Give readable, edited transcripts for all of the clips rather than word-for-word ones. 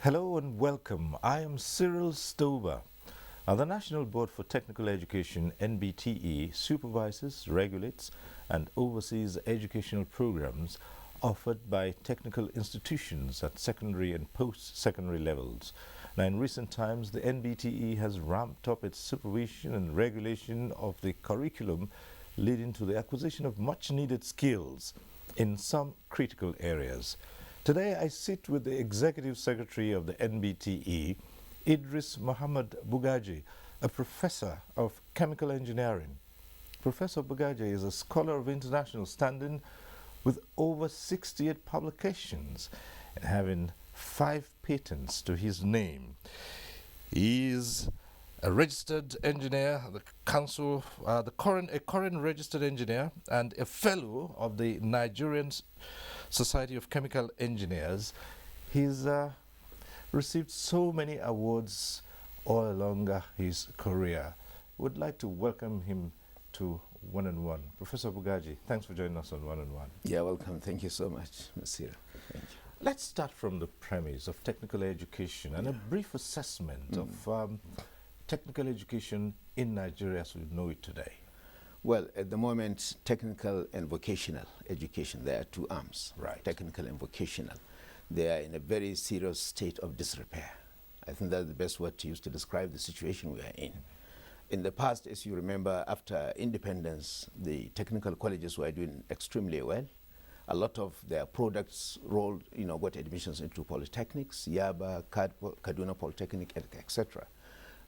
Hello and welcome. I am Cyril Stover. The National Board for Technical Education, NBTE, supervises, regulates and oversees educational programs offered by technical institutions at secondary and post-secondary levels. Now, in recent times, the NBTE has ramped up its supervision and regulation of the curriculum, leading to the acquisition of much-needed skills in some critical areas. Today, I sit with the Executive Secretary of the NBTE, Idris Muhammad Bugaje, a professor of chemical engineering. Professor Bugaje is a scholar of international standing with over 68 publications and having 5 patents to his name. He is a registered engineer, a current registered engineer and a fellow of the Nigerian Society of Chemical Engineers. He's received so many awards all along his career. Would like to welcome him to One on One. Professor Bugaje, thanks for joining us on One on One. Yeah, welcome. Thank you so much, Nasir. Thank you. Let's start from the premise of technical education and a brief assessment of technical education in Nigeria as we know it today. Well, at the moment, technical and vocational education, there are two arms. Right. Technical and vocational. They are in a very serious state of disrepair. I think that's the best word to use to describe the situation we are in. In the past, as you remember, after independence, the technical colleges were doing extremely well. A lot of their products got admissions into polytechnics, Yaba, Kaduna Polytechnic, etc.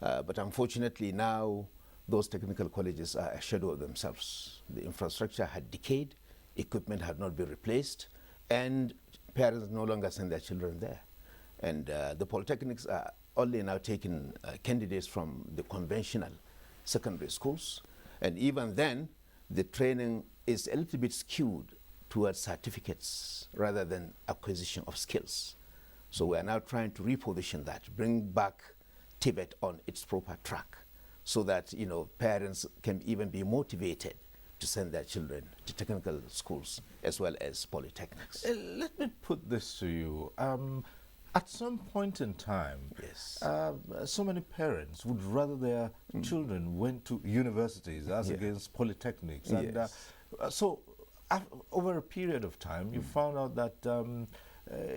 But unfortunately now, those technical colleges are a shadow of themselves. The infrastructure had decayed, equipment had not been replaced, and parents no longer send their children there. And the polytechnics are only now taking candidates from the conventional secondary schools. And even then, the training is a little bit skewed towards certificates rather than acquisition of skills. So we are now trying to reposition that, bring back Tibet on its proper track, so that parents can even be motivated to send their children to technical schools as well as polytechnics. Let me put this to you. At some point in time, yes, so many parents would rather their children went to universities as against polytechnics. And so over a period of time, you found out that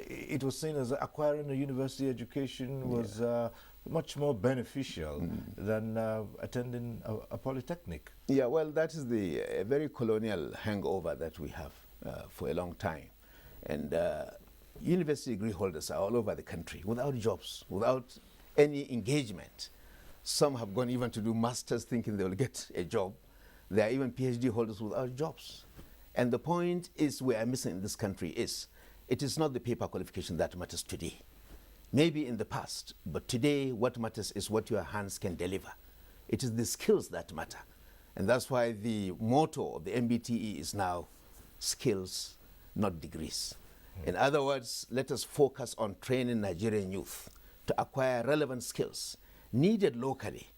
it was seen as acquiring a university education was much more beneficial than attending a polytechnic. Yeah, well, that is the very colonial hangover that we have for a long time. And university degree holders are all over the country without jobs, without any engagement. Some have gone even to do masters thinking they will get a job. There are even PhD holders without jobs. And the point is we are missing in this country is it is not the paper qualification that matters today. Maybe in the past, but today what matters is what your hands can deliver. It is the skills that matter. And that's why the motto of the NBTE is now skills, not degrees. In other words, let us focus on training Nigerian youth to acquire relevant skills needed locally,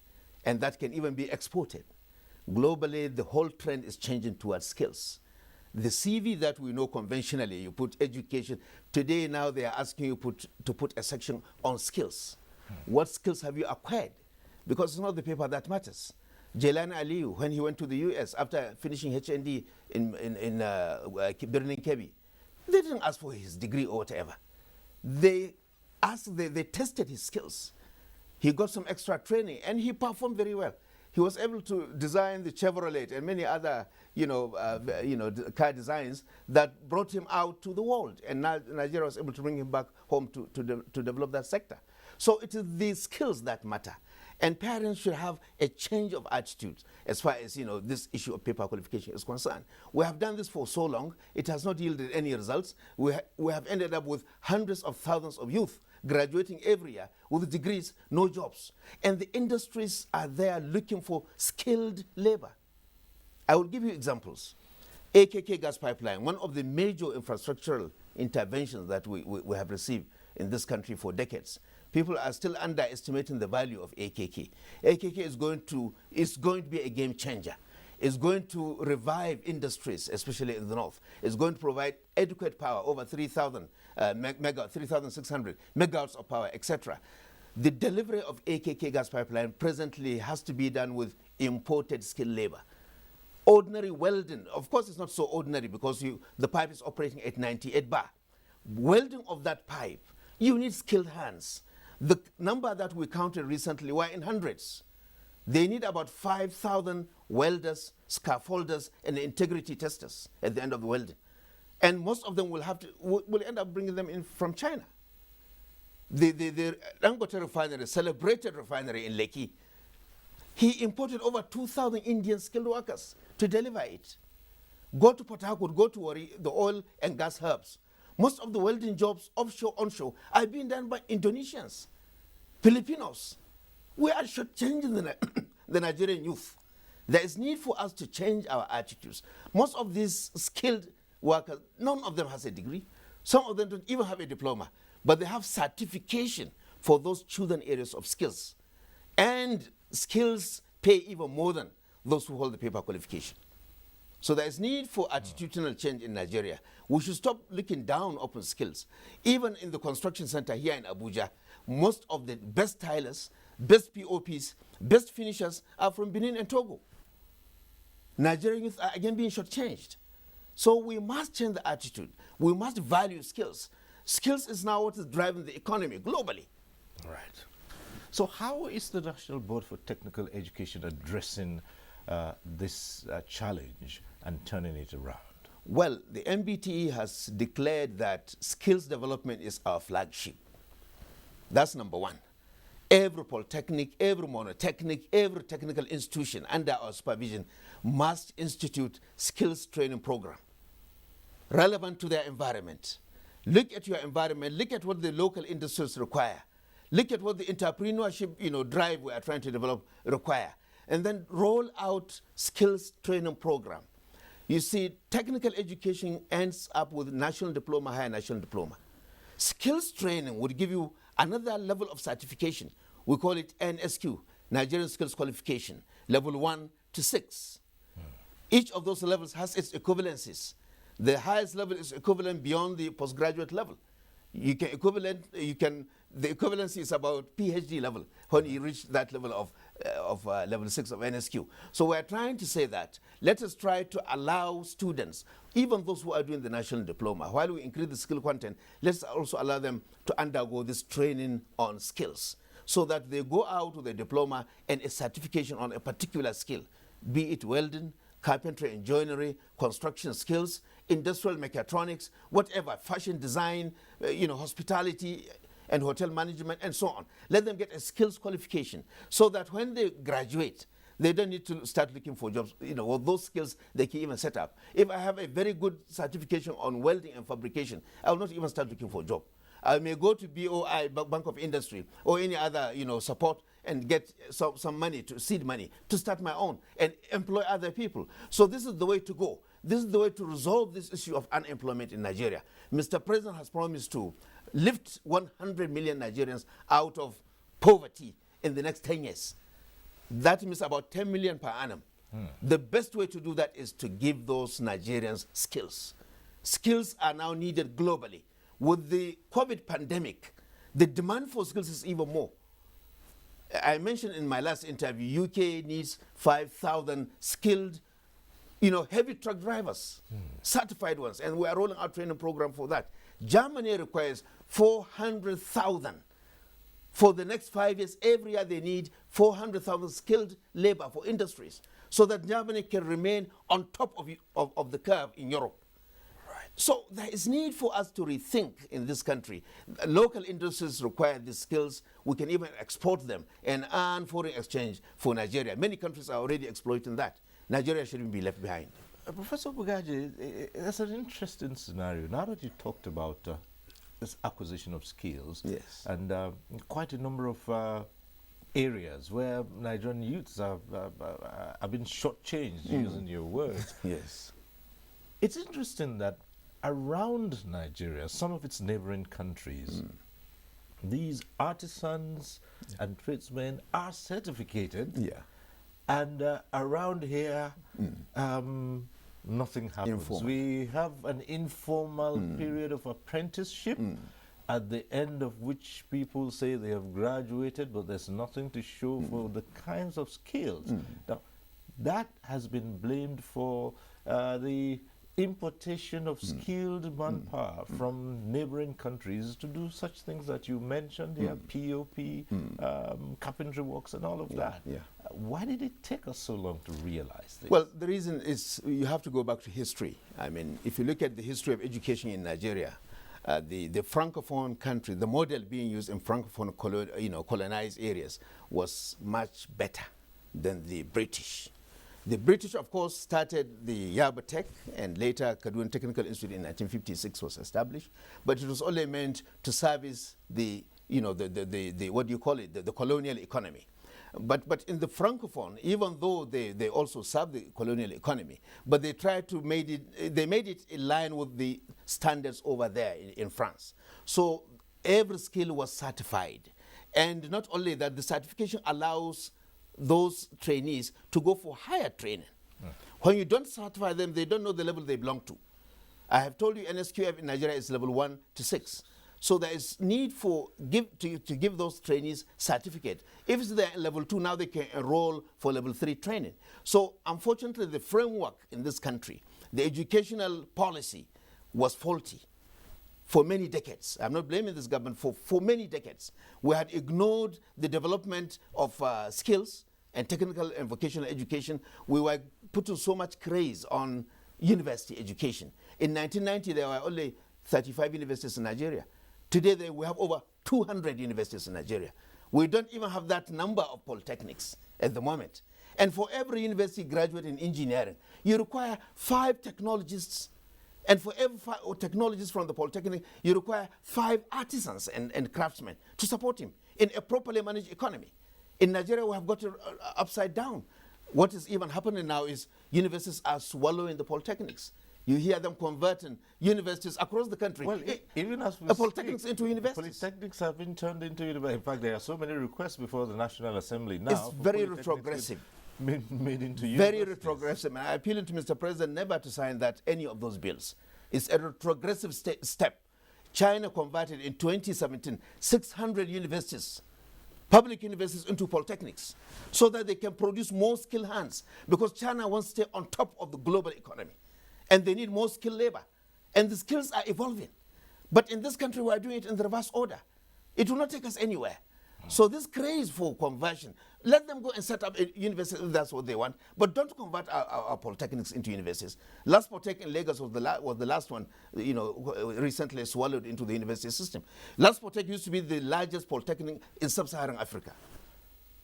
and that can even be exported. Globally, the whole trend is changing towards skills. The CV that we know conventionally, you put education. Today now they are asking you to put a section on skills. What skills have you acquired? Because it's not the paper that matters. Jelani Aliyu, when he went to the US after finishing HND in Birnin Kebbi, they didn't ask for his degree or whatever. They tested his skills. He got some extra training and he performed very well. He was able to design the Chevrolet and many other, car designs that brought him out to the world. And now Nigeria was able to bring him back home to develop that sector. So it is the skills that matter. And parents should have a change of attitude as far as this issue of paper qualification is concerned. We have done this for so long, it has not yielded any results. We have ended up with hundreds of thousands of youth graduating every year with degrees, no jobs. And the industries are there looking for skilled labor. I will give you examples. AKK gas pipeline, one of the major infrastructural interventions that we have received in this country for decades. People are still underestimating the value of AKK. AKK is going to be a game changer. It's going to revive industries, especially in the north. It's going to provide adequate power, over 3,000 3,600 megawatts of power, etc. The delivery of AKK gas pipeline presently has to be done with imported skilled labor. Ordinary welding, of course it's not so ordinary because the pipe is operating at 98 bar. Welding of that pipe, you need skilled hands. The number that we counted recently were in hundreds. They need about 5,000 welders, scaffolders, and integrity testers at the end of the welding. And most of them will end up bringing them in from China. The Dangote refinery, celebrated refinery in Lekki, he imported over 2,000 Indian skilled workers to deliver it. Go to Port Harcourt, go to Wari, the oil and gas hubs. Most of the welding jobs, offshore, onshore, are being done by Indonesians, Filipinos. We are shortchanging the Nigerian youth. There is need for us to change our attitudes. Most of these skilled workers, none of them has a degree. Some of them don't even have a diploma, but they have certification for those chosen areas of skills. And skills pay even more than those who hold the paper qualification. So there is need for attitudinal change in Nigeria. We should stop looking down upon skills. Even in the construction center here in Abuja, most of the best tilers, best POPs, best finishers are from Benin and Togo. Nigerian youth are again being shortchanged. So we must change the attitude. We must value skills. Skills is now what is driving the economy globally. Right. So how is the National Board for Technical Education addressing this challenge and turning it around? Well, the NBTE has declared that skills development is our flagship. That's number one. Every polytechnic, every monotechnic, every technical institution under our supervision must institute skills training program relevant to their environment. Look at your environment, look at what the local industries require. Look at what the entrepreneurship drive we are trying to develop require. And then roll out skills training program. You see, technical education ends up with national diploma, higher national diploma. Skills training would give you another level of certification. We call it NSQ, Nigerian Skills Qualification, level 1 to 6. Each of those levels has its equivalencies. The highest level is equivalent beyond the postgraduate level. The equivalency is about PhD level when you reach that level of level 6 of NSQ. So we're trying to say that let us try to allow students, even those who are doing the national diploma, while we increase the skill content, let's also allow them to undergo this training on skills so that they go out with a diploma and a certification on a particular skill, be it welding, carpentry and joinery, construction skills, industrial mechatronics, whatever, fashion design, hospitality and hotel management and so on. Let them get a skills qualification so that when they graduate, they don't need to start looking for jobs. With those skills, they can even set up. If I have a very good certification on welding and fabrication, I will not even start looking for a job. I may go to BOI, Bank of Industry, or any other support and get some money, seed money, to start my own and employ other people. So this is the way to go. This is the way to resolve this issue of unemployment in Nigeria. Mr. President has promised to lift 100 million Nigerians out of poverty in the next 10 years. That means about 10 million per annum. The best way to do that is to give those Nigerians skills. Skills are now needed globally. With the COVID pandemic, the demand for skills is even more. I mentioned in my last interview, UK needs 5,000 skilled, heavy truck drivers, certified ones, and we are rolling out training program for that. Germany requires 400,000 For the next 5 years, every year they need 400,000 skilled labor for industries so that Germany can remain on top of the curve in Europe. So there is need for us to rethink in this country. Local industries require these skills. We can even export them and earn foreign exchange for Nigeria. Many countries are already exploiting that. Nigeria shouldn't be left behind. Professor Bugaje, that's an interesting scenario. Now that you talked about this acquisition of skills, yes, and quite a number of areas where Nigerian youths have been shortchanged, using your words. Yes. It's interesting that around Nigeria, some of its neighboring countries, these artisans and tradesmen are certificated. Yeah. And around here, nothing happens. Informal. We have an informal period of apprenticeship, at the end of which people say they have graduated, but there's nothing to show for the kinds of skills. Now, that has been blamed for the importation of skilled manpower from neighboring countries to do such things that you mentioned here, POP, carpentry works and all of that. Yeah. Why did it take us so long to realize this? Well, the reason is you have to go back to history. I mean, if you look at the history of education in Nigeria, the Francophone country, the model being used in Francophone colonized areas was much better than the British. The British, of course, started the Yaba Tech, and later Kaduna Technical Institute in 1956 was established. But it was only meant to service the what do you call it, the colonial economy. But in the Francophone, even though they also served the colonial economy, but they tried to made it in line with the standards over there in France. So every skill was certified. And not only that, the certification allows those trainees to go for higher training. When you don't certify them, they don't know the level they belong to. I have told you NSQF in Nigeria is level 1 to 6. So there is need for to give those trainees certificate. If it's there in level 2, now they can enroll for level 3 training. So unfortunately, the framework in this country, the educational policy was faulty for many decades. I'm not blaming this government. For many decades, we had ignored the development of skills and technical and vocational education. We were putting so much craze on university education. In 1990, there were only 35 universities in Nigeria. Today, we have over 200 universities in Nigeria. We don't even have that number of polytechnics at the moment. And for every university graduate in engineering, you require 5 technologists. And for every 5 technologists from the polytechnic, you require 5 artisans and craftsmen to support him in a properly managed economy. In Nigeria, we have got it upside down. What is even happening now is universities are swallowing the polytechnics. You hear them converting universities across the country. Well, even as we polytechnics into universities. Polytechnics have been turned into universities. In fact, there are so many requests before the National Assembly now. It's very retrogressive. Made into universities. Very retrogressive. And I appeal to Mr. President never to sign any of those bills. It's a retrogressive step. China converted in 2017 600 universities, public universities, into polytechnics so that they can produce more skilled hands, because China wants to stay on top of the global economy. And they need more skilled labor. And the skills are evolving. But in this country, we are doing it in the reverse order. It will not take us anywhere. So this craze for conversion, let them go and set up a university if that's what they want, but don't convert our polytechnics into universities. Last Polytech in Lagos was the last one, recently swallowed into the university system. Last Polytech used to be the largest polytechnic in sub-Saharan Africa.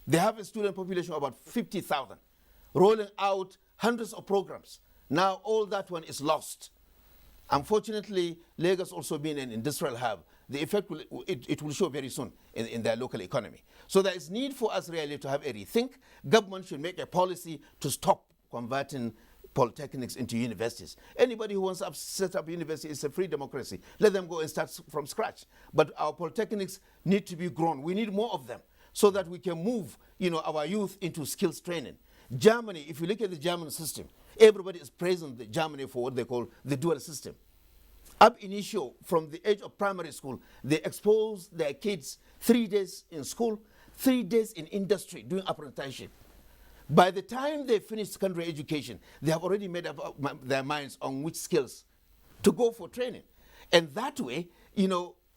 They have a student population of about 50,000, rolling out hundreds of programs. Now all that one is lost. Unfortunately, Lagos also being an industrial hub, the effect will show very soon in their local economy. So there is need for us really to have a rethink. Government should make a policy to stop converting polytechnics into universities. Anybody who wants to set up a university is a free democracy. Let them go and start from scratch. But our polytechnics need to be grown. We need more of them so that we can move our youth into skills training. Germany, if you look at the German system, everybody is praising Germany for what they call the dual system. Ab initio, from the age of primary school, they expose their kids 3 days in school, 3 days in industry doing apprenticeship. By the time they finish secondary education, they have already made up their minds on which skills to go for training. And that way,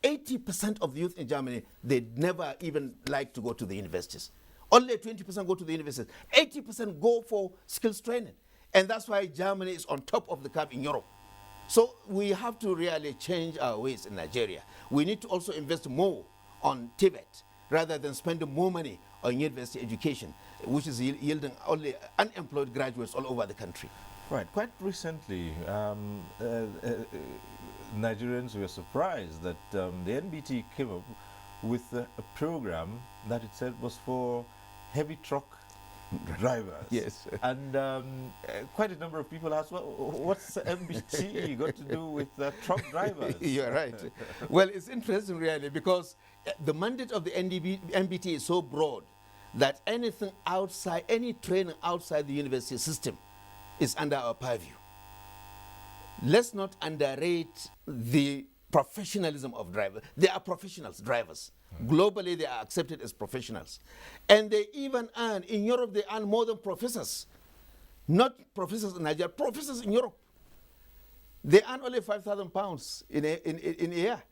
80% of the youth in Germany, they never even like to go to the universities. Only 20% go to the universities. 80% go for skills training. And that's why Germany is on top of the curve in Europe. So we have to really change our ways in Nigeria. We need to also invest more on Tibet rather than spending more money on university education, which is yielding only unemployed graduates all over the country. Right. Quite recently, Nigerians were surprised that the NBTE came up with a program that it said was for heavy truck drivers. Yes. And quite a number of people asked, well, what's NBTE got to do with truck drivers? You're right. Well, it's interesting really because the mandate of the NBTE is so broad that anything outside, any training outside the university system is under our purview. Let's not underrate the professionalism of drivers. They are professionals, drivers. Globally, they are accepted as professionals. And they even earn, in Europe, they earn more than professors. Not professors in Nigeria, professors in Europe. They earn only £5,000 in a year.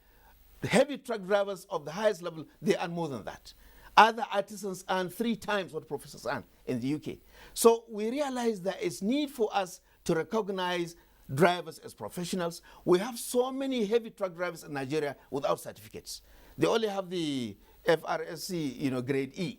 The heavy truck drivers of the highest level, they earn more than that. Other artisans earn 3 times what professors earn in the UK. So we realize there is need for us to recognize drivers as professionals. We have so many heavy truck drivers in Nigeria without certificates. They only have the FRSC, grade E.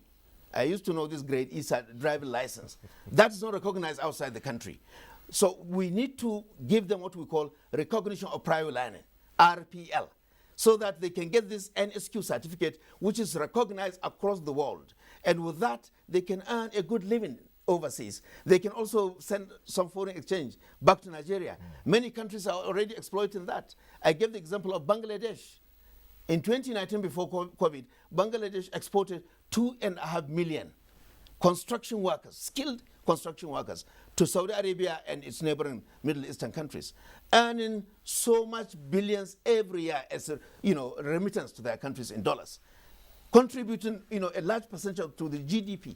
I used to know this grade E driving license. That's not recognized outside the country. So we need to give them what we call recognition of prior learning, RPL, so that they can get this NSQ certificate, which is recognized across the world. And with that, they can earn a good living overseas. They can also send some foreign exchange back to Nigeria. Many countries are already exploiting that. I gave the example of Bangladesh. In 2019, before COVID, Bangladesh exported 2.5 million construction workers, skilled construction workers, to Saudi Arabia and its neighboring Middle Eastern countries, earning so much billions every year as a remittance to their countries in dollars, contributing a large percentage to the GDP.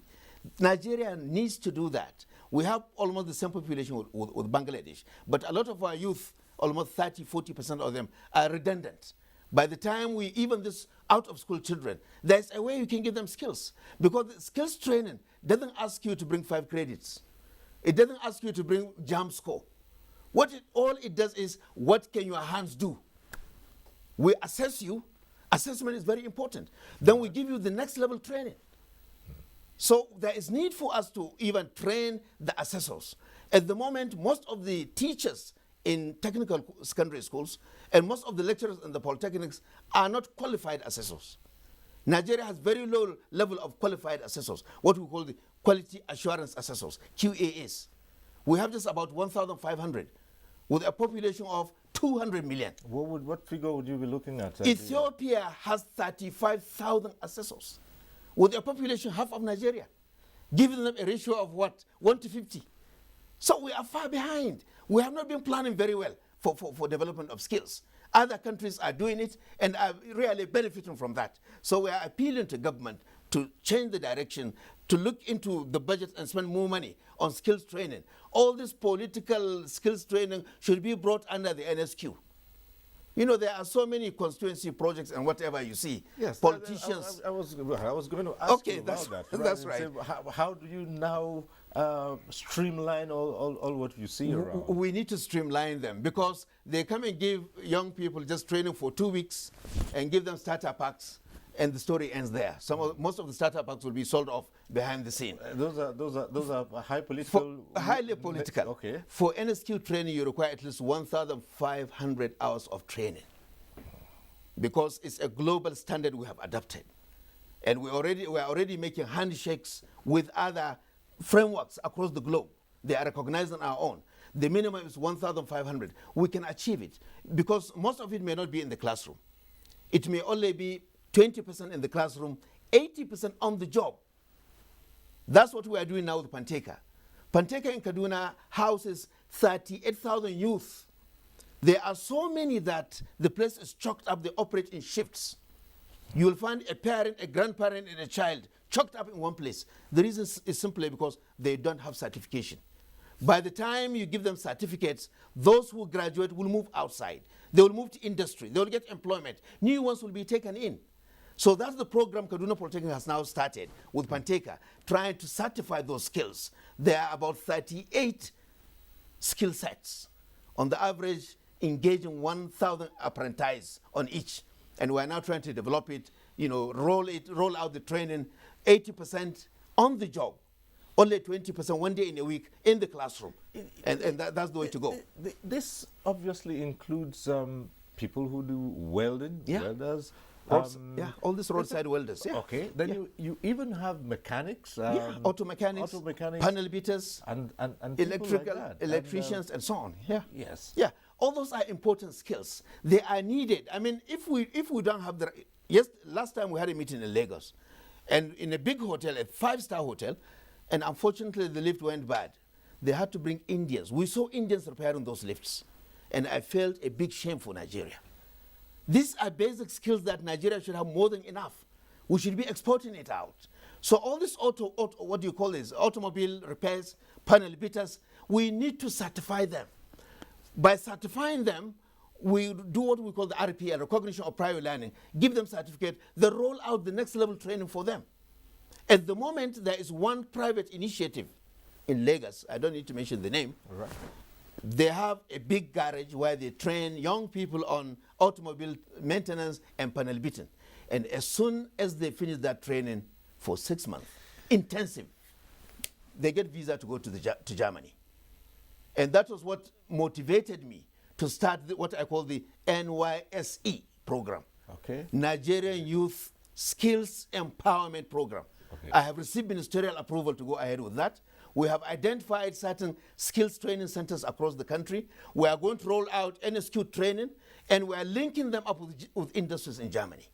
Nigeria needs to do that. We have almost the same population with Bangladesh, but a lot of our youth, almost 30–40% of them, are redundant. By the time even this out-of-school children, there's a way you can give them skills. Because the skills training doesn't ask you to bring 5 credits. It doesn't ask you to bring JAM score. All it does is, what can your hands do? We assess you. Assessment is very important. Then we give you the next level training. So there is need for us to even train the assessors. At the moment, most of the teachers in technical secondary schools and most of the lecturers in the polytechnics are not qualified assessors. Nigeria has very low level of qualified assessors, what we call the quality assurance assessors, QAS. We have just about 1,500 with a population of 200 million. What figure would you be looking at? Ethiopia has 35,000 assessors with a population half of Nigeria, giving them a ratio of 1 to 50. So we are far behind. We have not been planning very well for development of skills. Other countries are doing it and are really benefiting from that. So we are appealing to government to change the direction, to look into the budget and spend more money on skills training. All this political skills training should be brought under the NSQ. There are so many constituency projects and whatever you see. Yes, politicians. I was going to ask you that's, about that. That's right. How do you now streamline all what you see around? We need to streamline them because they come and give young people just training for 2 weeks and give them starter packs, and the story ends there. Most of the starter packs will be sold off behind the scene. Those are high political. Highly political. Okay. For NSQ training, you require at least 1,500 hours of training because it's a global standard we have adopted, and we are already making handshakes with other frameworks across the globe. They are recognizing our own. The minimum is 1,500. We can achieve it because most of it may not be in the classroom. It may only be 20% in the classroom, 80% on the job. That's what we are doing now with Panteka. Panteka in Kaduna houses 38,000 youth. There are so many that the place is choked up. They operate in shifts. You will find a parent, a grandparent, and a child choked up in one place. The reason is simply because they don't have certification. By the time you give them certificates, those who graduate will move outside. They will move to industry. They will get employment. New ones will be taken in. So that's the program Kaduna Polytechnic has now started with Panteka, trying to certify those skills. There are about 38 skill sets. On the average, engaging 1,000 apprentices on each. And we're now trying to develop it, roll out the training, 80% on the job, only 20% 1 day in a week in the classroom. And that's the way to go. This obviously includes people who do welding, welders. All these roadside welders. Yeah. Okay, then you even have mechanics. Auto mechanics, panel beaters, and electrical, like electricians, and so on. Yeah. Yes. Yeah. All those are important skills. They are needed. I mean, if we don't have the last time we had a meeting in Lagos, and in a big hotel, a 5-star hotel, and unfortunately the lift went bad. They had to bring Indians. We saw Indians repairing those lifts, and I felt a big shame for Nigeria. These are basic skills that Nigeria should have more than enough. We should be exporting it out. So all this automobile repairs, panel beaters, we need to certify them. By certifying them, we do what we call the RPL, recognition of prior learning, give them certificate, they roll out the next level training for them. At the moment, there is one private initiative in Lagos, I don't need to mention the name. Right. They have a big garage where they train young people on automobile maintenance and panel beating. And as soon as they finish that training for 6 months, intensive, they get visa to go to Germany. And that was what motivated me to start what I call the NYSE program. Okay. Nigerian Youth Skills Empowerment Program. Okay. I have received ministerial approval to go ahead with that. We have identified certain skills training centers across the country. We are going to roll out NSQ training, and we are linking them up with industries in Germany.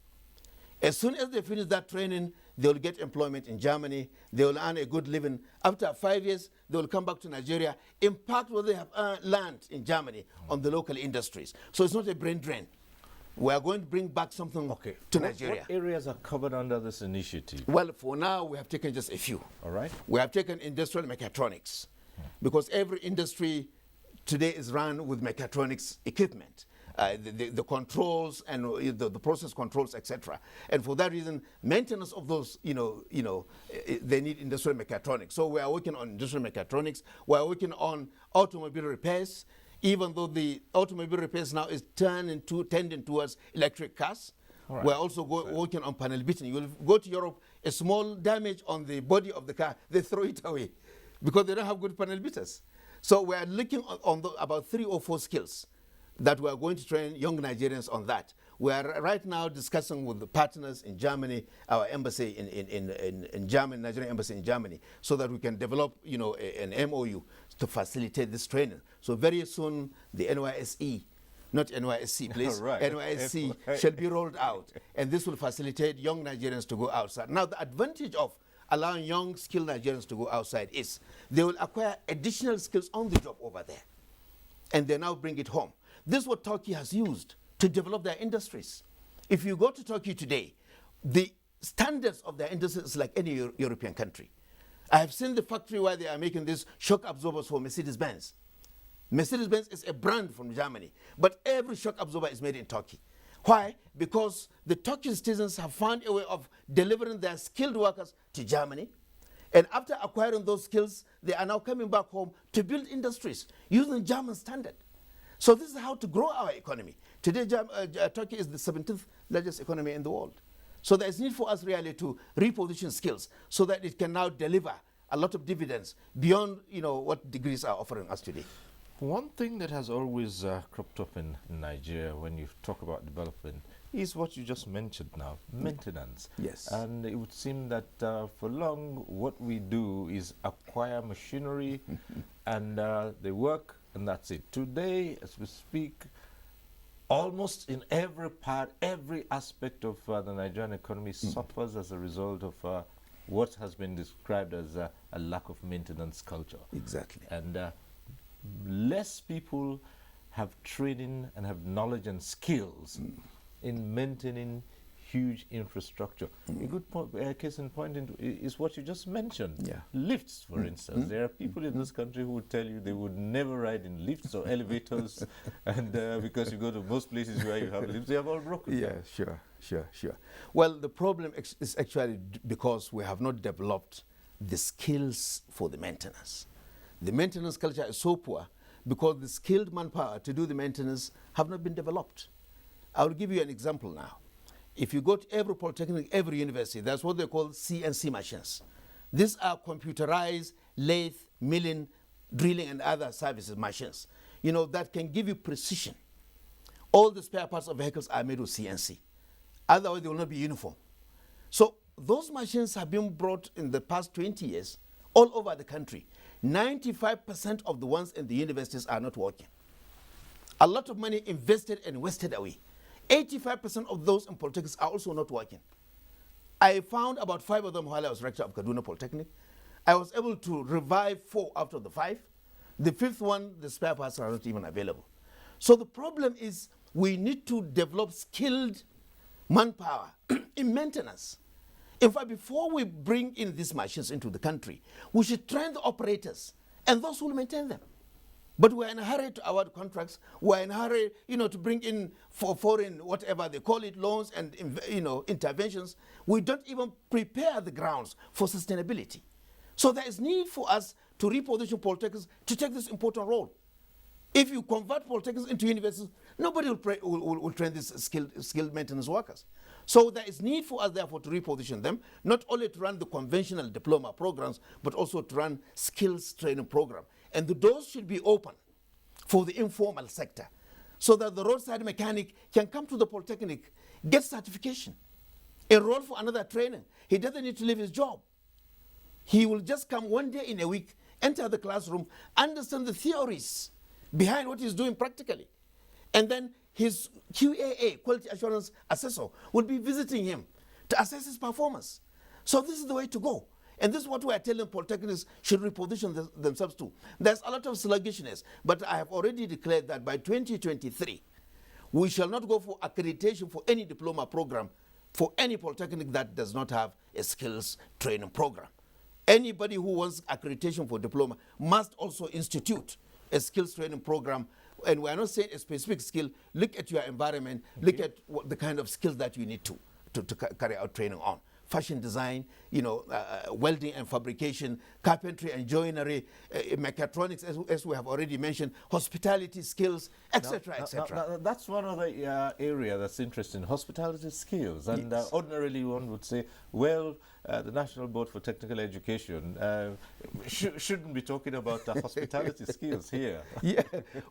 As soon as they finish that training, they will get employment in Germany. They will earn a good living. After 5 years, they will come back to Nigeria, impact what they have learned in Germany on the local industries. So it's not a brain drain. We are going to bring back something to Nigeria. What areas are covered under this initiative? Well, for now, we have taken just a few. All right. We have taken industrial mechatronics, because every industry today is run with mechatronics equipment. The controls and the process controls, etc. And for that reason, maintenance of those, they need industrial mechatronics. So we are working on industrial mechatronics. We are working on automobile repairs, even though the automobile repairs now is tending towards electric cars. Right. We're also working on panel beating. You will go to Europe, a small damage on the body of the car, they throw it away because they don't have good panel beaters. So we are looking on about 3 or 4 skills that we are going to train young Nigerians on that. We are right now discussing with the partners in Germany, our embassy in Germany, Nigerian embassy in Germany, so that we can develop, an MOU to facilitate this training. So very soon, the NYSE, not NYSC, please, right. NYSC shall be rolled out, and this will facilitate young Nigerians to go outside. Now, the advantage of allowing young, skilled Nigerians to go outside is they will acquire additional skills on the job over there, and they now bring it home. This is what Turkey has used to develop their industries. If you go to Turkey today, the standards of their industries is like any European country. I have seen the factory where they are making these shock absorbers for Mercedes-Benz. Mercedes-Benz is a brand from Germany, but every shock absorber is made in Turkey. Why? Because the Turkish citizens have found a way of delivering their skilled workers to Germany. And after acquiring those skills, they are now coming back home to build industries using German standard. So this is how to grow our economy. Today, Turkey is the 17th largest economy in the world. So there is need for us really to reposition skills so that it can now deliver a lot of dividends beyond what degrees are offering us today. One thing that has always cropped up in Nigeria when you talk about development is what you just mentioned now, maintenance. Yes. And it would seem that for long, what we do is acquire machinery and they work, and that's it. Today, as we speak, almost in every part, every aspect of the Nigerian economy suffers as a result of what has been described as a lack of maintenance culture. Exactly. And less people have training and have knowledge and skills in maintaining huge infrastructure. A good case in point is what you just mentioned. Yeah. Lifts, for instance. There are people in this country who would tell you they would never ride in lifts or elevators, and because you go to most places where you have lifts, they have all broken. Yeah, sure. Well, the problem is actually because we have not developed the skills for the maintenance. The maintenance culture is so poor because the skilled manpower to do the maintenance have not been developed. I will give you an example now. If you go to every polytechnic, every university, that's what they call CNC machines. These are computerized lathe, milling, drilling, and other services machines, that can give you precision. All the spare parts of vehicles are made with CNC. Otherwise, they will not be uniform. So those machines have been brought in the past 20 years all over the country. 95% of the ones in the universities are not working. A lot of money invested and wasted away. 85% of those in polytechnics are also not working. I found about 5 of them while I was rector of Kaduna Polytechnic. I was able to revive 4 out of the 5. The 5th one, the spare parts are not even available. So the problem is we need to develop skilled manpower in maintenance. In fact, before we bring in these machines into the country, we should train the operators and those who will maintain them. But we're in a hurry to award contracts. We're in a hurry, to bring in for foreign, whatever they call it, loans and, interventions. We don't even prepare the grounds for sustainability. So there is need for us to reposition polytechnics to take this important role. If you convert polytechnics into universities, nobody will train these skilled maintenance workers. So there is need for us, therefore, to reposition them, not only to run the conventional diploma programs, but also to run skills training program. And the doors should be open for the informal sector so that the roadside mechanic can come to the polytechnic, get certification, enroll for another training. He doesn't need to leave his job. He will just come one day in a week, enter the classroom, understand the theories behind what he's doing practically. And then his QAA, Quality Assurance Assessor, will be visiting him to assess his performance. So this is the way to go. And this is what we are telling polytechnics should reposition themselves to. There's a lot of sluggishness, but I have already declared that by 2023, we shall not go for accreditation for any diploma program for any polytechnic that does not have a skills training program. Anybody who wants accreditation for diploma must also institute a skills training program. And we are not saying a specific skill. Look at your environment. Okay. Look at the kind of skills that you need to carry out training on. Fashion design, welding and fabrication, carpentry and joinery, mechatronics, as we have already mentioned, hospitality skills, etc., etc. That's one of the area that's interesting, hospitality skills. And yes. Ordinarily one would say, well, the National Board for Technical Education shouldn't be talking about hospitality skills here. Yeah,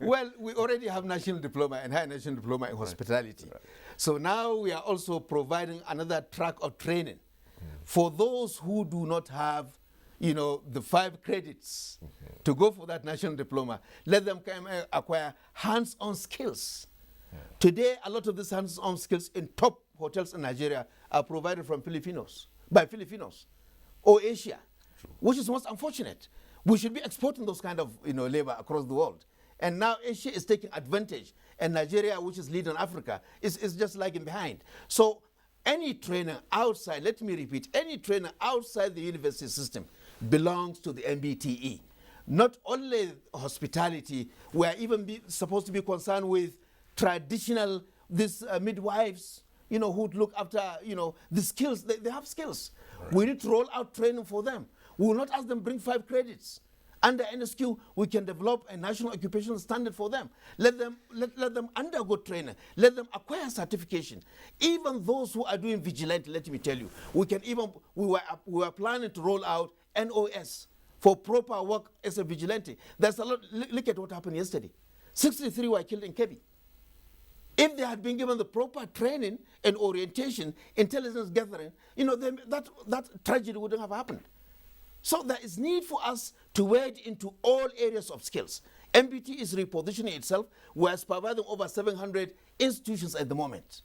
well, we already have national diploma and high national diploma in hospitality. Right. So now we are also providing another track of training for those who do not have, the 5 credits to go for that national diploma. Let them come acquire hands-on skills. Yeah. Today, a lot of these hands-on skills in top hotels in Nigeria are provided by Filipinos or Asia, true, which is most unfortunate. We should be exporting those kind of labor across the world. And now Asia is taking advantage, and Nigeria, which is leading Africa, is just lagging behind. So any trainer outside, let me repeat, any trainer outside the university system belongs to the NBTE. Not only hospitality, we are even supposed to be concerned with traditional, midwives, who look after, the skills. They have skills. Right. We need to roll out training for them. We will not ask them bring 5 credits. Under NSQ, we can develop a national occupational standard for them. Let them undergo training. Let them acquire certification. Even those who are doing vigilante, let me tell you, we were planning to roll out NOS for proper work as a vigilante. There's a lot. Look at what happened yesterday. 63 were killed in Kebbi. If they had been given the proper training and orientation, intelligence gathering, that tragedy wouldn't have happened. So there is need for us to wade into all areas of skills. NBTE is repositioning itself. We're supervising over 700 institutions at the moment.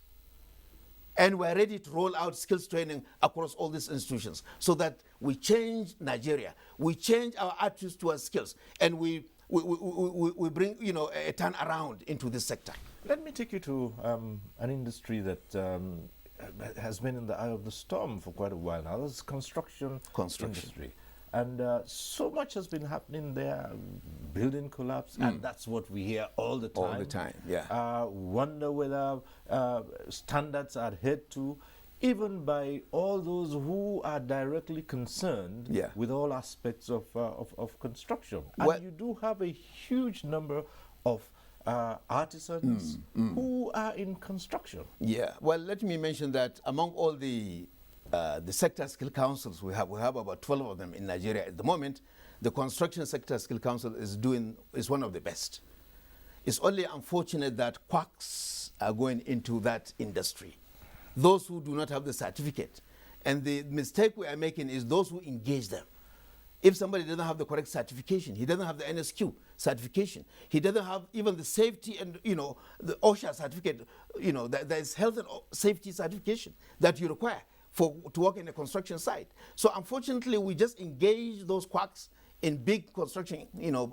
And we're ready to roll out skills training across all these institutions so that we change Nigeria. We change our attitudes towards skills. And we bring, a turnaround into this sector. Let me take you to an industry that has been in the eye of the storm for quite a while now. This is construction industry. And so much has been happening there, building collapse, and that's what we hear all the time. All the time, yeah. Wonder whether standards are adhered to, even by all those who are directly concerned with all aspects of construction. And you do have a huge number of artisans who are in construction. Yeah, well, let me mention that among all the sector skill councils we have about 12 of them in Nigeria at the moment. The construction sector skill council is one of the best. It's only unfortunate that quacks are going into that industry, those who do not have the certificate. And the mistake we are making is those who engage them. If somebody doesn't have the correct certification, he doesn't have the NSQ certification, he doesn't have even the safety and, the OSHA certificate, there is health and safety certification that you require to work in a construction site. So unfortunately, we just engage those quacks in big construction,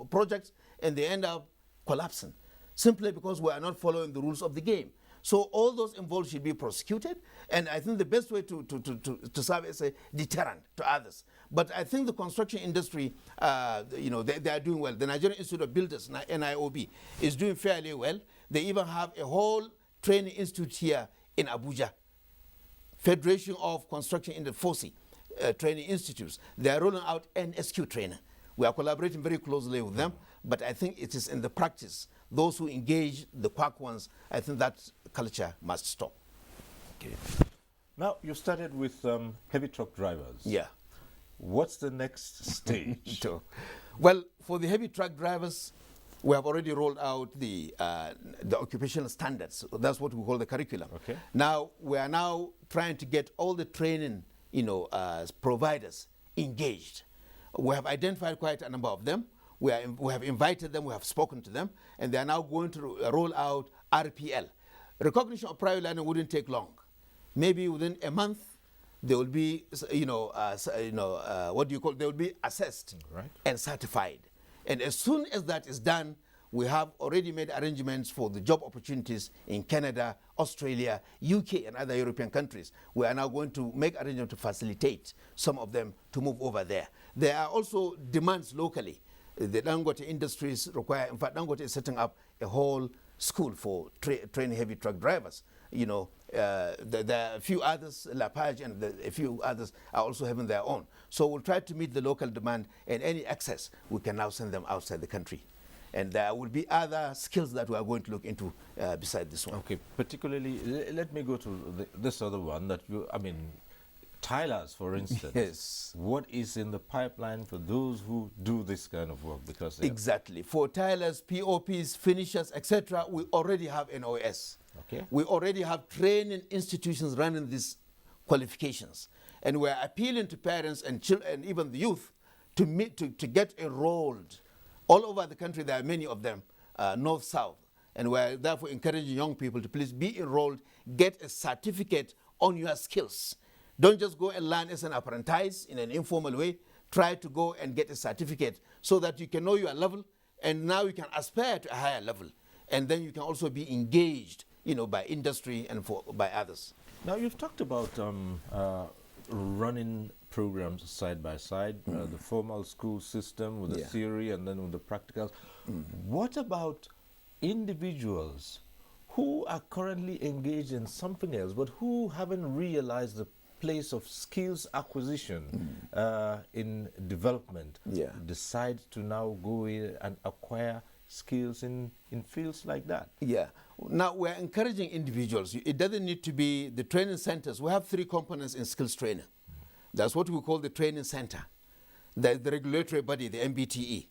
projects, and they end up collapsing simply because we are not following the rules of the game. So all those involved should be prosecuted, and I think the best way to serve as a deterrent to others. But I think the construction industry, they are doing well. The Nigerian Institute of Builders, NIOB, is doing fairly well. They even have a whole training institute here in Abuja. Federation of Construction in the FOSI training institutes. They are rolling out NSQ training. We are collaborating very closely with them, but I think it is in the practice. Those who engage the quack ones, I think that culture must stop. Okay. Now, you started with heavy truck drivers. Yeah. What's the next stage? Well, for the heavy truck drivers, we have already rolled out the occupational standards. That's what we call the curriculum. Okay. Now, we are now trying to get all the training, providers engaged. We have identified quite a number of them. We have invited them, we have spoken to them, and they are now going to roll out RPL. Recognition of prior learning wouldn't take long. Maybe within a month, they will be, they will be assessed and certified. And as soon as that is done, we have already made arrangements for the job opportunities in Canada, Australia, UK, and other European countries. We are now going to make arrangements to facilitate some of them to move over there. There are also demands locally. The Dangote industries require, in fact, Dangote is setting up a whole school for training heavy truck drivers. There are a few others, La Page and a few others are also having their own. So we'll try to meet the local demand, and any excess, we can now send them outside the country. And there will be other skills that we are going to look into beside this one. Okay, particularly, let me go to this other one that tilers, for instance. Yes. What is in the pipeline for those who do this kind of work? Because exactly. For tilers, POPs, finishers, etc., we already have NOS. Okay. We already have training institutions running these qualifications. And we're appealing to parents and children and even the youth to get enrolled. All over the country, there are many of them, north, south. And we're therefore encouraging young people to please be enrolled, get a certificate on your skills. Don't just go and learn as an apprentice in an informal way. Try to go and get a certificate so that you can know your level, and now you can aspire to a higher level. And then you can also be engaged, by industry and by others. Now, you've talked about running programs side by side, the formal school system with the theory and then with the practicals. What about individuals who are currently engaged in something else, but who haven't realized the place of skills acquisition in development, decide to now go in and acquire skills in fields like that? Yeah. Now, we're encouraging individuals. It doesn't need to be the training centers. We have 3 components in skills training. That's what we call the training center. There's the regulatory body, the NBTE.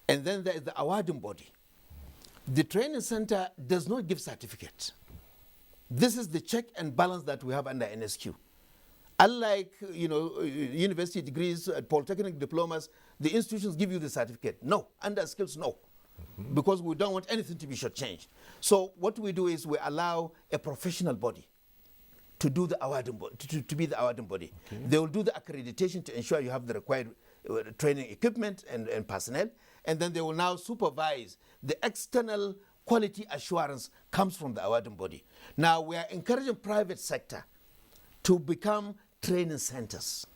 And then there is the awarding body. The training center does not give certificates. This is the check and balance that we have under NSQ. Unlike, university degrees, polytechnic diplomas, the institutions give you the certificate. No, under skills, no. Because we don't want anything to be shortchanged. So what we do is we allow a professional body to do the awarding body, to be the awarding body. Okay. They will do the accreditation to ensure you have the required training equipment and personnel, and then they will now supervise the external quality assurance comes from the awarding body. Now we are encouraging private sector to become training centers.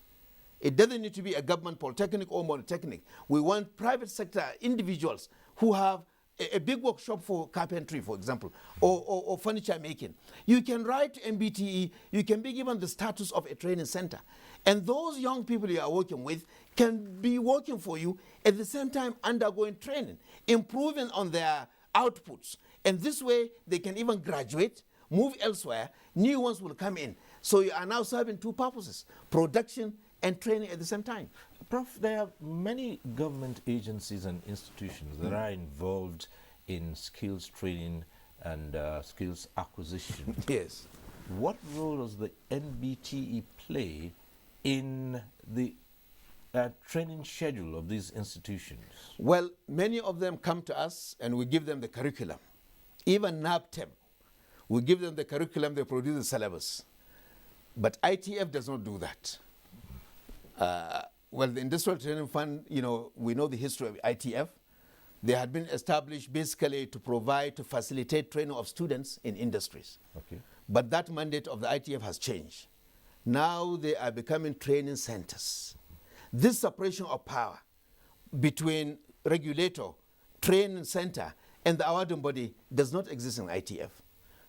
It doesn't need to be a government polytechnic or monotechnic. We want private sector individuals who have a big workshop for carpentry, for example, or furniture making. You can write to NBTE, you can be given the status of a training center. And those young people you are working with can be working for you at the same time undergoing training, improving on their outputs. And this way, they can even graduate, move elsewhere, new ones will come in. So you are now serving two purposes, production and training at the same time. Prof, there are many government agencies and institutions that are involved in skills training and skills acquisition. Yes. What role does the NBTE play in the training schedule of these institutions? Well, many of them come to us and we give them the curriculum. Even NAPTEM, we give them the curriculum, they produce the syllabus. But ITF does not do that. Well, the Industrial Training Fund, you know, we know the history of ITF. They had been established basically to provide, to facilitate training of students in industries. Okay. But that mandate of the ITF has changed. Now they are becoming training centers. This separation of power between regulator, training center, and the awarding body does not exist in ITF.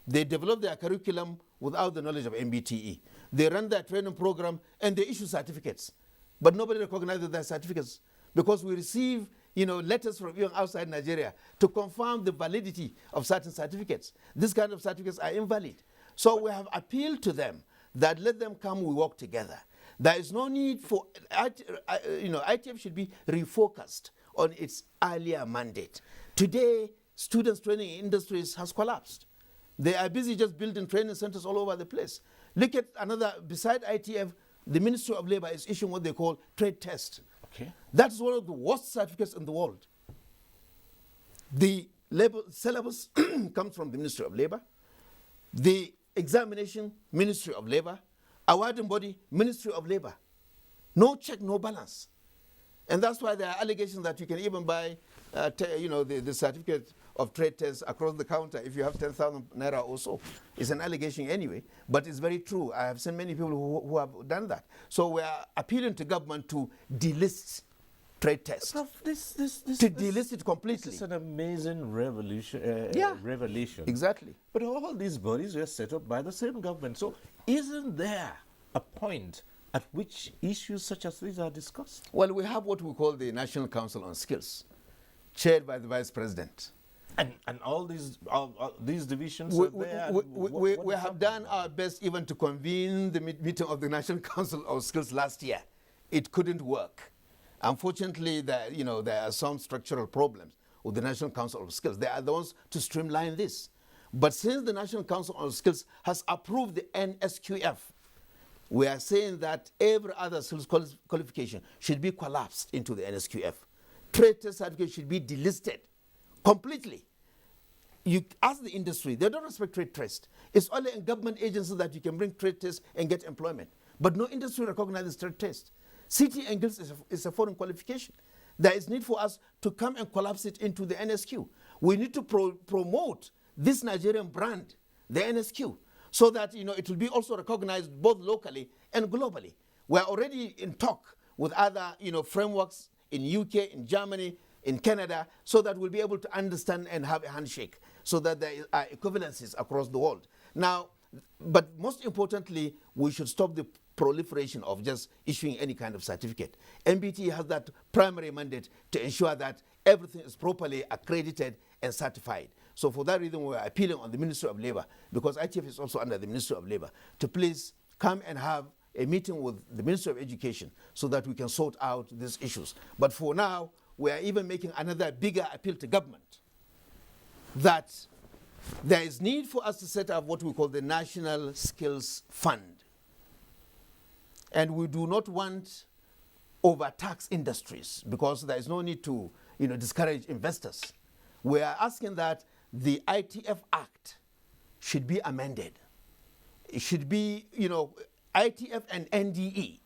They develop their curriculum without the knowledge of NBTE. They run their training program and they issue certificates. But nobody recognizes their certificates because we receive, you know, letters from even outside Nigeria to confirm the validity of certain certificates. These kind of certificates are invalid. So we have appealed to them that let them come, we work together. There is no need for, ITF should be refocused on its earlier mandate. Today, students training in industries has collapsed. They are busy just building training centers all over the place. Look at another, beside ITF, the Ministry of Labor is issuing what they call trade test. Okay. That's one of the worst certificates in the world. The labor syllabus comes from the Ministry of Labor. The examination, Ministry of Labor. Awarding body, Ministry of Labor. No check, no balance. And that's why there are allegations that you can even buy the certificate of trade test across the counter if you have 10,000 naira or so. It's an allegation anyway, but it's very true. I have seen many people who have done that. So we are appealing to government to delist trade tests. Delist it completely. This is an amazing revelation. Exactly. But all these bodies were set up by the same government. So isn't there a point at which issues such as these are discussed? Well, we have what we call the National Council on Skills, chaired by the Vice President. And all these divisions we have done our best even to convene the meeting of the National Council of Skills last year. It couldn't work. Unfortunately, there are some structural problems with the National Council of Skills. They are the ones to streamline this. But since the National Council of Skills has approved the NSQF, we are saying that every other skills qualification should be collapsed into the NSQF. Trade test certificate should be delisted completely. You ask the industry, they don't respect trade test. It's only in government agencies that you can bring trade test and get employment. But no industry recognizes trade test. City and Guilds is a foreign qualification. There is need for us to come and collapse it into the NSQ. We need to promote this Nigerian brand, the NSQ, so that it will be also recognized both locally and globally. We're already in talk with other frameworks in UK, in Germany, in Canada, so that we'll be able to understand and have a handshake, so that there are equivalencies across the world. Now, but most importantly, we should stop the proliferation of just issuing any kind of certificate. NBTE has that primary mandate to ensure that everything is properly accredited and certified. So for that reason, we're appealing on the Ministry of Labor, because ITF is also under the Ministry of Labor, to please come and have a meeting with the Ministry of Education so that we can sort out these issues. But for now, we are even making another bigger appeal to government that there is need for us to set up what we call the National Skills Fund. And we do not want overtax industries, because there is no need to discourage investors. We are asking that the ITF Act should be amended. It should be, ITF and NDE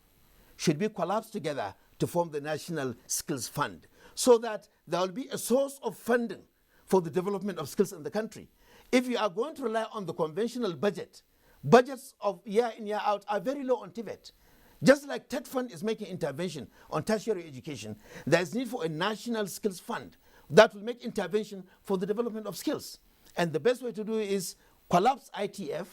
should be collapsed together to form the National Skills Fund, so that there will be a source of funding for the development of skills in the country. If you are going to rely on the conventional budget, Budgets of year in, year out are very low on TVET. Just like TED Fund is making intervention on tertiary education, there is need for a national skills fund that will make intervention for the development of skills. And the best way to do it is collapse ITF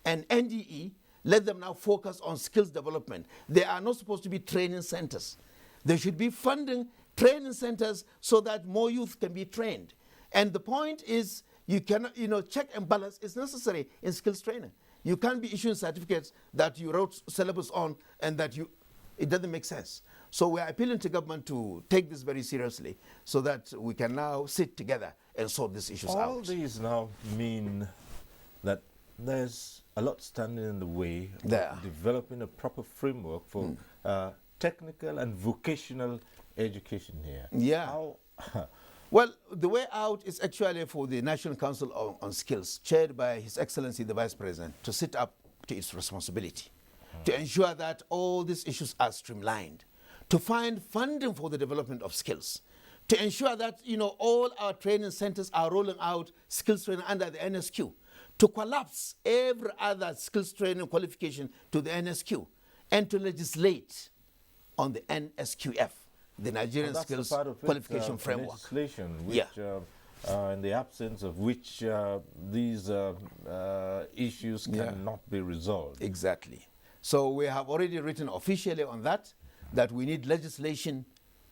and NDE, let them now focus on skills development. They are not supposed to be training centers. They should be funding training centers so that more youth can be trained. And the point is, you cannot, check and balance is necessary in skills training. You can't be issuing certificates that you wrote syllabus on and that it doesn't make sense. So we are appealing to government to take this very seriously so that we can now sit together and sort these issues out. All these now mean that there's a lot standing in the way of developing a proper framework for technical and vocational education here. Yeah. How Well, the way out is actually for the National Council on Skills, chaired by His Excellency the Vice President, to sit up to its responsibility, to ensure that all these issues are streamlined, to find funding for the development of skills, to ensure that all our training centers are rolling out skills training under the NSQ, to collapse every other skills training qualification to the NSQ, and to legislate on the NSQF, the Nigerian Skills Qualification Framework. Legislation which, in the absence of which these issues cannot be resolved. Exactly. So we have already written officially on that we need legislation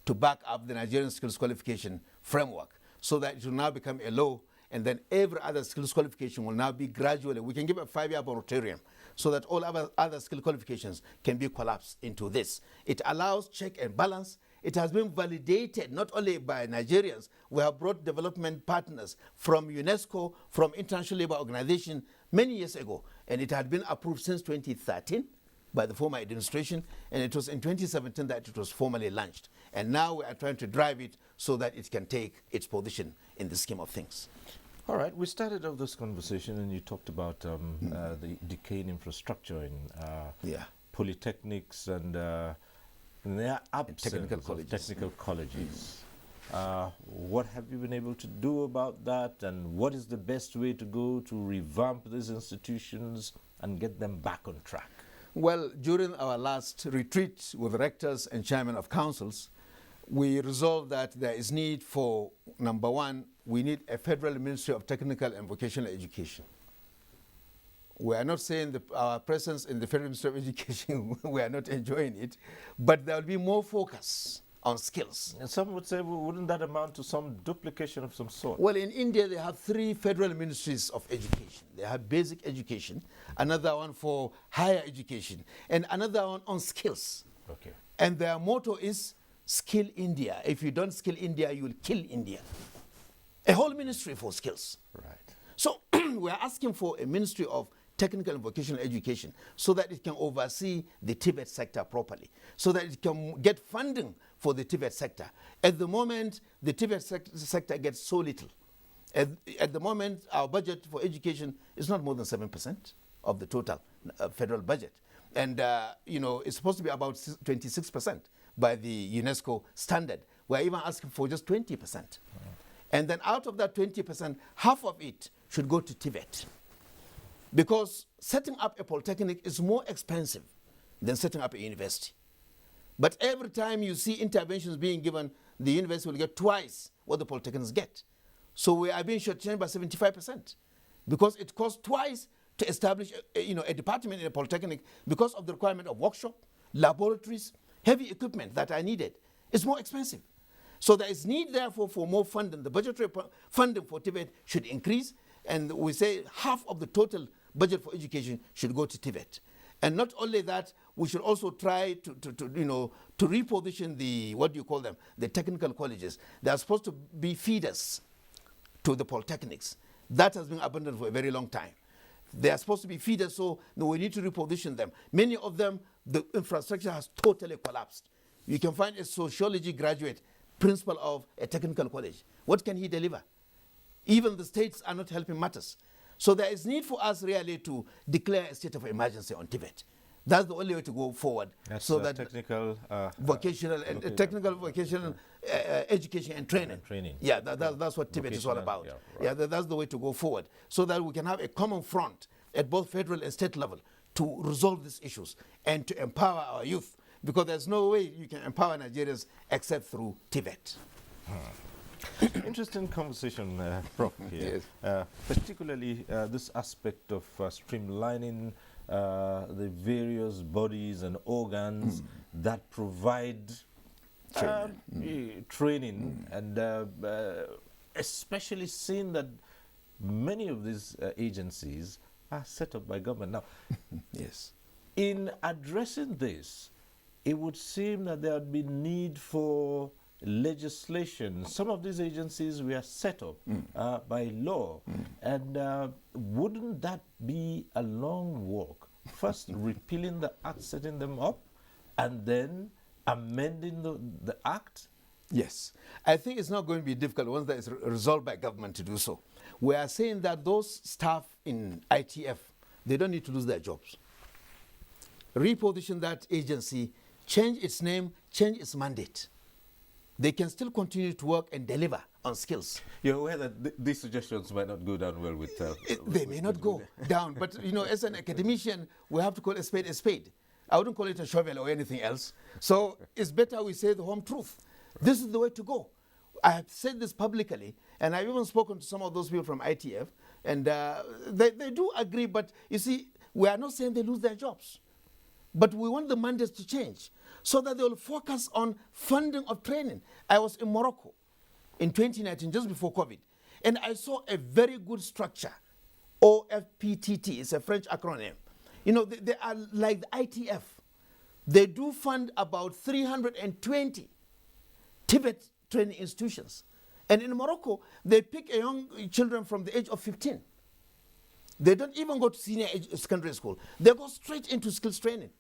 to back up the Nigerian Skills Qualification Framework so that it will now become a law, and then every other skills qualification will now be gradually, we can give a 5-year moratorium so that all other skill qualifications can be collapsed into this. It allows check and balance. It has been validated not only by Nigerians. We have brought development partners from UNESCO, from International Labour Organization many years ago, and it had been approved since 2013 by the former administration, and it was in 2017 that it was formally launched. And now we are trying to drive it so that it can take its position in the scheme of things. All right, we started off this conversation and you talked about the decaying infrastructure in polytechnics and their absence of technical colleges. What have you been able to do about that, and what is the best way to go to revamp these institutions and get them back on track? Well, during our last retreat with rectors and chairmen of councils, we resolved that there is need for, number one, we need a federal Ministry of Technical and Vocational Education. We are not saying our presence in the Federal Ministry of Education, we are not enjoying it, but there will be more focus on skills. And some would say, well, wouldn't that amount to some duplication of some sort? Well, in India, they have 3 federal ministries of education. They have basic education, another one for higher education, and another one on skills. Okay. And their motto is, Skill India. If you don't skill India, you will kill India. A whole ministry for skills. Right. So we are asking for a ministry of technical and vocational education so that it can oversee the TVET sector properly, so that it can get funding for the TVET sector. At the moment, the TVET sector gets so little. At the moment, our budget for education is not more than 7% of the total federal budget. And, it's supposed to be about 26% by the UNESCO standard. We're even asking for just 20%. And then out of that 20%, half of it should go to TVET. Because setting up a polytechnic is more expensive than setting up a university. But every time you see interventions being given, the university will get twice what the polytechnics get. So we are being shortchanged by 75% because it costs twice to establish a department in a polytechnic because of the requirement of workshop, laboratories, heavy equipment that are needed. It's more expensive. So there is need, therefore, for more funding. The budgetary funding for TVET should increase, and we say half of the total budget for education should go to TVET. And not only that, we should also try to reposition the technical colleges. They are supposed to be feeders to the polytechnics. That has been abandoned for a very long time. They are supposed to be feeders, so we need to reposition them. Many of them, the infrastructure has totally collapsed. You can find a sociology graduate, principal of a technical college. What can he deliver? Even the states are not helping matters. So there is need for us really to declare a state of emergency on TVET. That's the only way to go forward. That's so that technical, vocational and technical vocational education and training. Yeah, that's what TVET is all about. Yeah, right. That's the way to go forward, so that we can have a common front at both federal and state level to resolve these issues and to empower our youth, because there's no way you can empower Nigerians except through TVET. Interesting conversation, Prof. Here. Yes. Particularly this aspect of streamlining the various bodies and organs that provide training, and especially seeing that many of these agencies are set up by government. Now, Yes. in addressing this, it would seem that there would be need for legislation. Some of these agencies were set up by law, and wouldn't that be a long walk? First repealing the act, setting them up, and then amending the act? Yes. I think it's not going to be difficult once that is resolved by government to do so. We are saying that those staff in ITF, they don't need to lose their jobs. Reposition that agency, change its name, change its mandate. They can still continue to work and deliver on skills. You're aware that these suggestions might not go down well with... They may not go down, but you know, as an academician, we have to call a spade a spade. I wouldn't call it a shovel or anything else. So it's better we say the home truth. This is the way to go. I have said this publicly, and I've even spoken to some of those people from ITF, and they do agree, but you see, we are not saying they lose their jobs. But we want the mandates to change so that they will focus on funding of training. I was in Morocco in 2019, just before COVID, and I saw a very good structure. OFPTT is a French acronym. You know, they are like the ITF. They do fund about 320 Tibet training institutions. And in Morocco, they pick young children from the age of 15. They don't even go to senior secondary school. They go straight into skills training.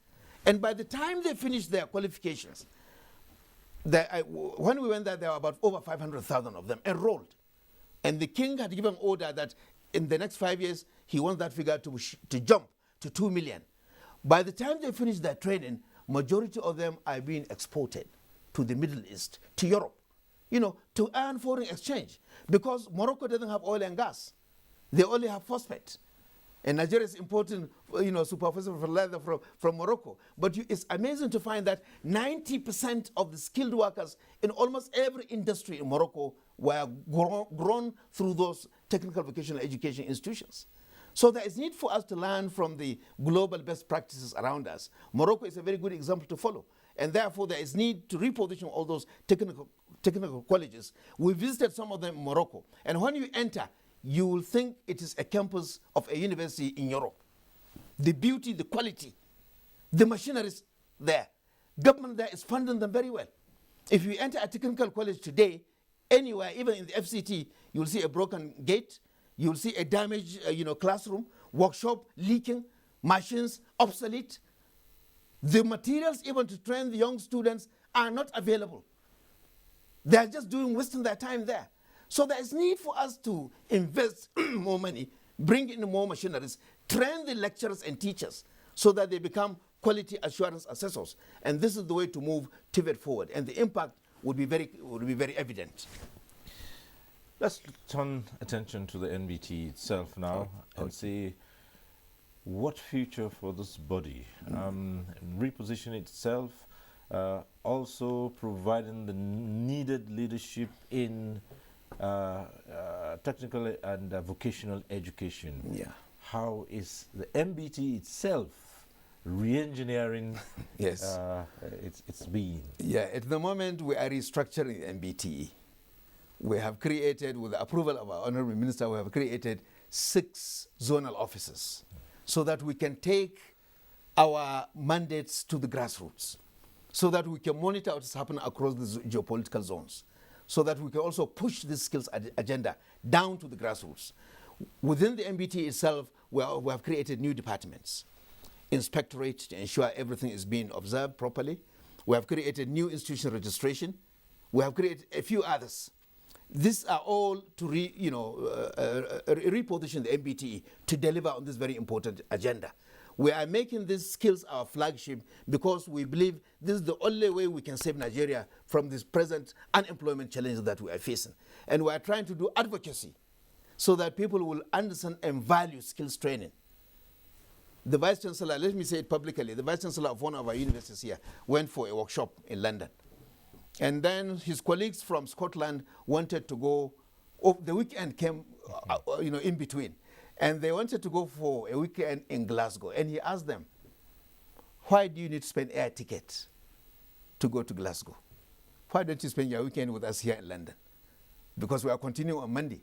And by the time they finish their qualifications, when we went there were about over 500,000 of them enrolled. And the king had given order that in the next 5 years, he wants that figure to jump to 2 million. By the time they finish their training, majority of them are being exported to the Middle East, to Europe, you know, to earn foreign exchange. Because Morocco doesn't have oil and gas. They only have phosphate. And Nigeria is importing, you know, superficial fertilizer from Morocco. But it's amazing to find that 90% of the skilled workers in almost every industry in Morocco were grown through those technical vocational education institutions. So there is need for us to learn from the global best practices around us. Morocco is a very good example to follow. And therefore, there is need to reposition all those technical colleges. We visited some of them in Morocco. And when you enter, you will think it is a campus of a university in Europe. The beauty, the quality, the machineries there. Government there is funding them very well. If you enter a technical college today, anywhere, even in the FCT, you will see a broken gate, you will see a damaged classroom, workshop leaking, machines obsolete. The materials even to train the young students are not available. They are just wasting their time there. So there is need for us to invest more money, bring in more machineries, train the lecturers and teachers so that they become quality assurance assessors. And this is the way to move TVET forward. And the impact would be very evident. Let's turn attention to the NBTE itself now and see what future for this body. Reposition itself, also providing the needed leadership in technical and vocational education. Yeah. How is the NBTE itself re-engineering Yes. its being? Yeah, at the moment we are restructuring NBTE. We have created, with the approval of our Honorable Minister, we have created 6 zonal offices so that we can take our mandates to the grassroots, so that we can monitor what is happening across the geopolitical zones, so that we can also push this skills agenda down to the grassroots. Within the NBTE itself, we have created new departments. Inspectorate to ensure everything is being observed properly. We have created new institution registration. We have created a few others. These are all to reposition the NBTE to deliver on this very important agenda. We are making these skills our flagship because we believe this is the only way we can save Nigeria from this present unemployment challenge that we are facing. And we are trying to do advocacy so that people will understand and value skills training. The Vice Chancellor, let me say it publicly, the Vice Chancellor of one of our universities here went for a workshop in London. And then his colleagues from Scotland wanted to go, the weekend came in between. And they wanted to go for a weekend in Glasgow. And he asked them, why do you need to spend air ticket to go to Glasgow? Why don't you spend your weekend with us here in London? Because we are continuing on Monday.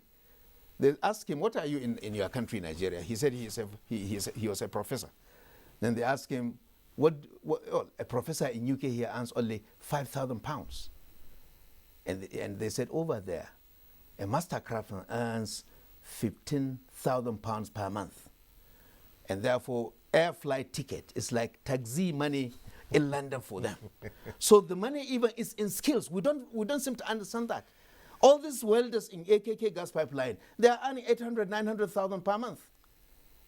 They asked him, what are you in your country, Nigeria? He said he was a professor. Then they asked him, a professor in UK here earns only £5,000. And they said, over there, a master craftsman earns £15,000 per month. And therefore, air flight ticket is like taxi money in London for them. So the money even is in skills. We don't seem to understand that. All these welders in AKK gas pipeline, they are earning 800, 900,000 per month.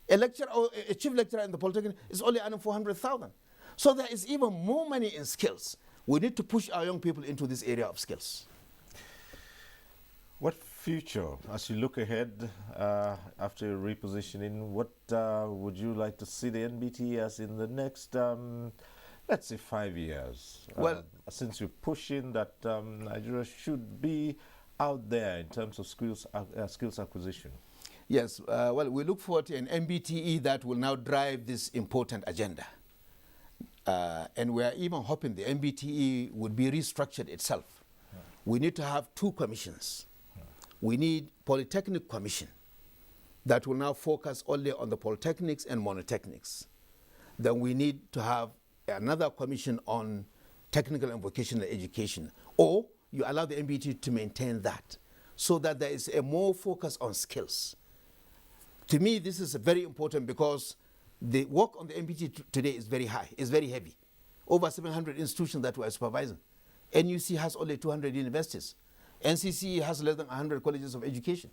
A lecturer or a chief lecturer in the polytechnic is only earning 400,000. So there is even more money in skills. We need to push our young people into this area of skills. What future, as you look ahead after repositioning, what would you like to see the NBTE as in the next, let's say, 5 years? Well, since you're pushing that Nigeria should be out there in terms of skills acquisition. Yes, well, we look forward to an NBTE that will now drive this important agenda. And we are even hoping the NBTE would be restructured itself. Yeah. We need to have 2 commissions. Yeah. We need Polytechnic Commission that will now focus only on the polytechnics and monotechnics. Then we need to have another commission on technical and vocational education, or you allow the NBTE to maintain that so that there is a more focus on skills. To me, this is very important because the work on the NBTE today is very high, is very heavy. Over 700 institutions that we are supervising. NUC has only 200 universities. NCC has less than 100 colleges of education.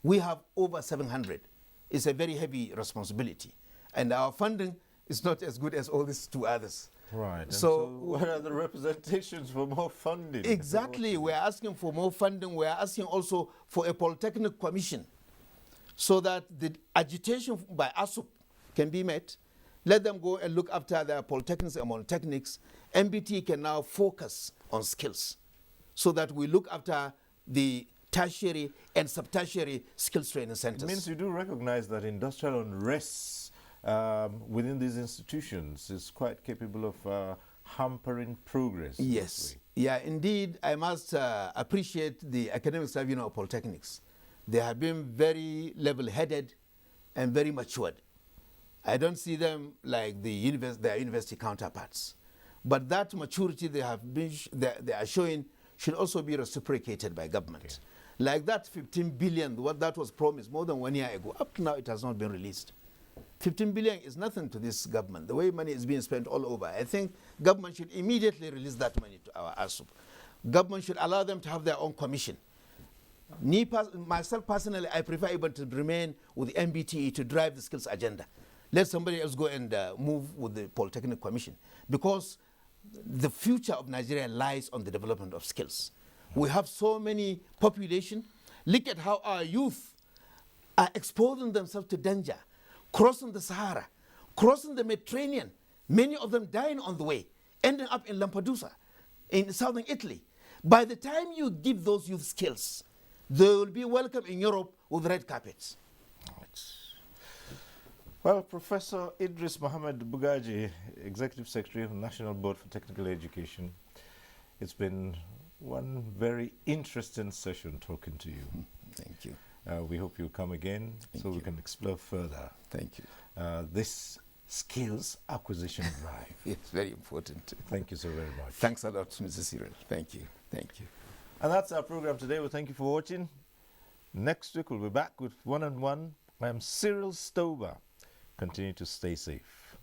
We have over 700. It's a very heavy responsibility. And our funding is not as good as all these 2 others. Right. So what are the representations for more funding? Exactly. We're asking for more funding. We're asking also for a Polytechnic Commission so that the agitation by ASUP can be met. Let them go and look after their polytechnics and monotechnics. NBTE can now focus on skills so that we look after the tertiary and sub-tertiary skills training centers. It means you do recognize that industrial unrest within these institutions is quite capable of hampering progress. Yes. Yeah, indeed, I must appreciate the academic staff of polytechnics. They have been very level-headed and very matured. I don't see them like their university counterparts. But that maturity they are showing should also be reciprocated by government. Okay. Like that 15 billion, what that was promised more than 1 year ago, up to now it has not been released. 15 billion is nothing to this government. The way money is being spent all over, I think government should immediately release that money to our ASUP. Government should allow them to have their own commission. Myself personally, I prefer even to remain with the NBTE to drive the skills agenda. Let somebody else go and move with the Polytechnic Commission, because the future of Nigeria lies on the development of skills. We have so many population. Look at how our youth are exposing themselves to danger, crossing the Sahara, crossing the Mediterranean, many of them dying on the way, ending up in Lampedusa, in southern Italy. By the time you give those youth skills, they will be welcome in Europe with red carpets. Well, Professor Idris Mohammed Bugaje, Executive Secretary of the National Board for Technical Education, it's been one very interesting session talking to you. Thank you. We hope you'll come again so we can explore further. Thank you. This skills acquisition drive. It's very important. Thank you so very much. Thanks a lot, Mr. Cyril. Thank you. Thank you. And that's our program today. Well, thank you for watching. Next week we'll be back with One-on-One. I'm Cyril Stover. Continue to stay safe.